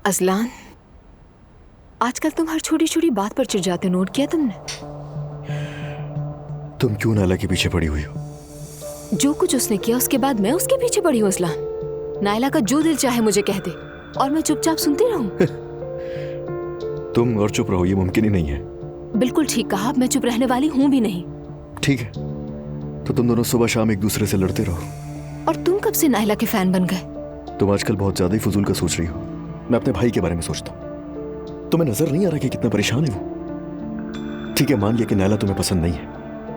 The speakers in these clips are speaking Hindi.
अज़लान, आजकल तुम हर छोटी छोटी बात पर चिढ़ जाते, नोट किया तुमने? तुम क्यों नायला के पीछे पड़ी हुई हो? जो कुछ उसने किया उसके बाद मैं उसके पीछे पड़ी हूँ अज़लान। नायला का जो दिल चाहे मुझे कह दे और मैं चुपचाप सुनती रहूं। तुम और चुप रहो, ये मुमकिन ही नहीं है। बिल्कुल ठीक कहा, मैं चुप रहने वाली हूँ भी नहीं। ठीक है, तो तुम दोनों सुबह शाम एक दूसरे से लड़ते रहो। और तुम कब से नायला के फैन बन गए? तुम आजकल बहुत ज्यादा ही फजूल का सोच रही हो। मैं अपने भाई के बारे में सोचता हूँ। तुम्हें नजर नहीं आ रहा कि कितना परेशान है वो? ठीक है, मान लिया कि नायला तुम्हें पसंद नहीं है,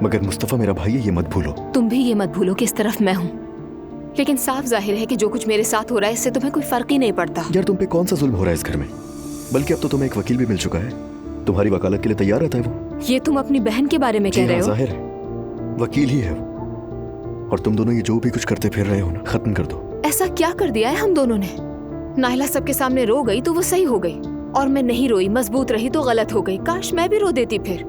मगर मुस्तफा मेरा भाई है, ये मत भूलो। तुम भी ये मत भूलो कि इस तरफ मैं हूँ। लेकिन साफ जाहिर है कि जो कुछ मेरे साथ हो रहा है इससे तुम्हें कोई फर्क ही नहीं पड़ता। यार, तुम पे कौन सा जुल्म हो रहा है इस घर में? बल्कि अब तो तुम्हें एक वकील भी मिल चुका है, तुम्हारी वकालत के लिए तैयार रहता है वो। ये तुम अपनी बहन के बारे में कह रहे हो? जाहिर है, वकील ही है वो। और तुम दोनों ये जो भी कुछ करते फिर रहे हो ना, खत्म कर दो। ऐसा क्या कर दिया है हम दोनों ने? नायला सबके सामने रो गई तो वो सही हो गई, और मैं नहीं रोई, मजबूत रही तो गलत हो गई। काश मैं भी रो देती फिर।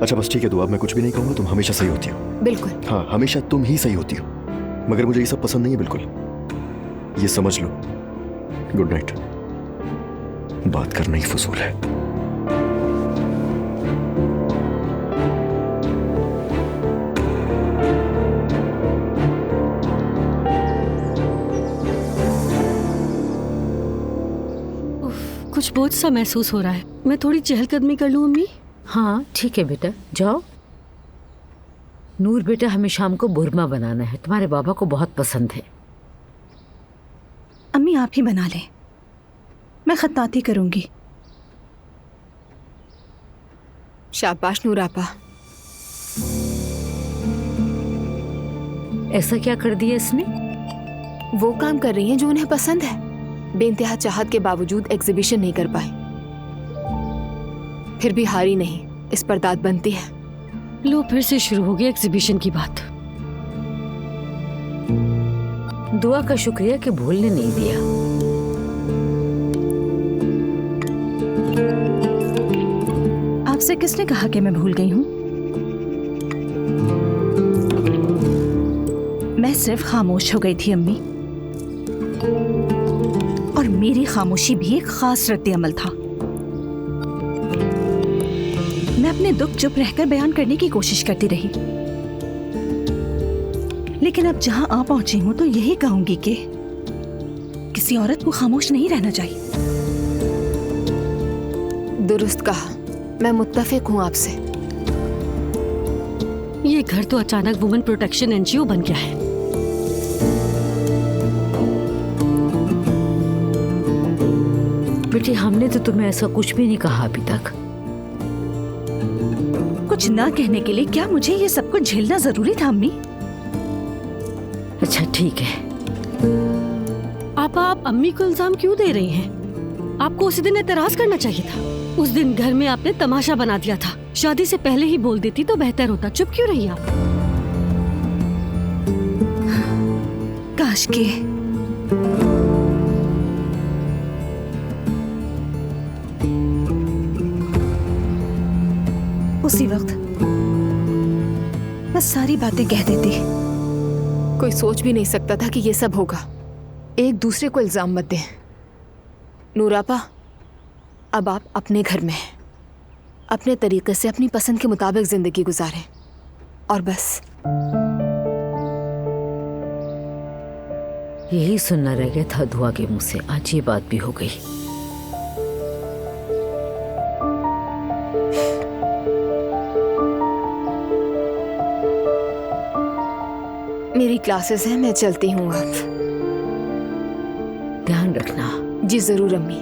अच्छा बस ठीक है, तो अब मैं कुछ भी नहीं कहूंगा, तुम हमेशा सही होती हो। बिल्कुल। हाँ, हमेशा तुम ही सही होती हो, मगर मुझे ये सब पसंद नहीं है बिल्कुल। ये समझ लो। Good night. बात करना ही फजूल है। कुछ बोझ सा महसूस हो रहा है। मैं थोड़ी चहलकदमी कर लूं अम्मी? हाँ ठीक है बेटा, जाओ। नूर बेटा, हमें शाम को बुरमा बनाना है, तुम्हारे बाबा को बहुत पसंद है। अम्मी आप ही बना लें, मैं खत्ताती करूंगी। शाबाश नूर आपा। ऐसा क्या कर दिया इसने? वो काम कर रही हैं जो उन्हें पसंद है। बेइंतहा चाहत के बावजूद एग्जीबिशन नहीं कर पाई, फिर भी हारी नहीं, इस पर दाद बनती है। लो, फिर से शुरू हो गई एग्जीबिशन की बात। दुआ का शुक्रिया कि भूलने नहीं दिया। आपसे किसने कहा कि मैं भूल गई हूँ? मैं सिर्फ खामोश हो गई थी अम्मी, और मेरी खामोशी भी एक खास रद्द अमल था। मैं अपने दुख चुप रहकर बयान करने की कोशिश करती रही, लेकिन अब जहां आ पहुंची हूं तो यही कहूंगी कि किसी औरत को खामोश नहीं रहना चाहिए। दुरुस्त कहा, मैं मुत्तफिक हूं आपसे। ये घर तो अचानक वुमेन प्रोटेक्शन एनजीओ बन गया है। बेटी, हमने तो तुम्हें ऐसा कुछ भी नहीं कहा अभी तक। कुछ ना कहने के लिए क्या मुझे ये सब कुछ झेलना जरूरी था अम्मी? अच्छा ठीक है। आप अम्मी को इल्जाम क्यों दे रही हैं? आपको उसी दिन एतराज करना चाहिए था। उस दिन घर में आपने तमाशा बना दिया था। शादी से पहले ही बोल देती तो बेहतर होता। चुप क्यों रही आप? काश के उसी वक्त मैं सारी बातें कह देती। कोई सोच भी नहीं सकता था कि ये सब होगा। एक दूसरे को इल्जाम मत दें। नूरापा, अब आप अपने घर में हैं, अपने तरीके से अपनी पसंद के मुताबिक जिंदगी गुजारें, और बस। यही सुनना रह गया था दुआ के मुंह से। आज ये बात भी हो गई। मेरी क्लासेस हैं, मैं चलती हूँ। आप ध्यान रखना। जी जरूर अम्मी।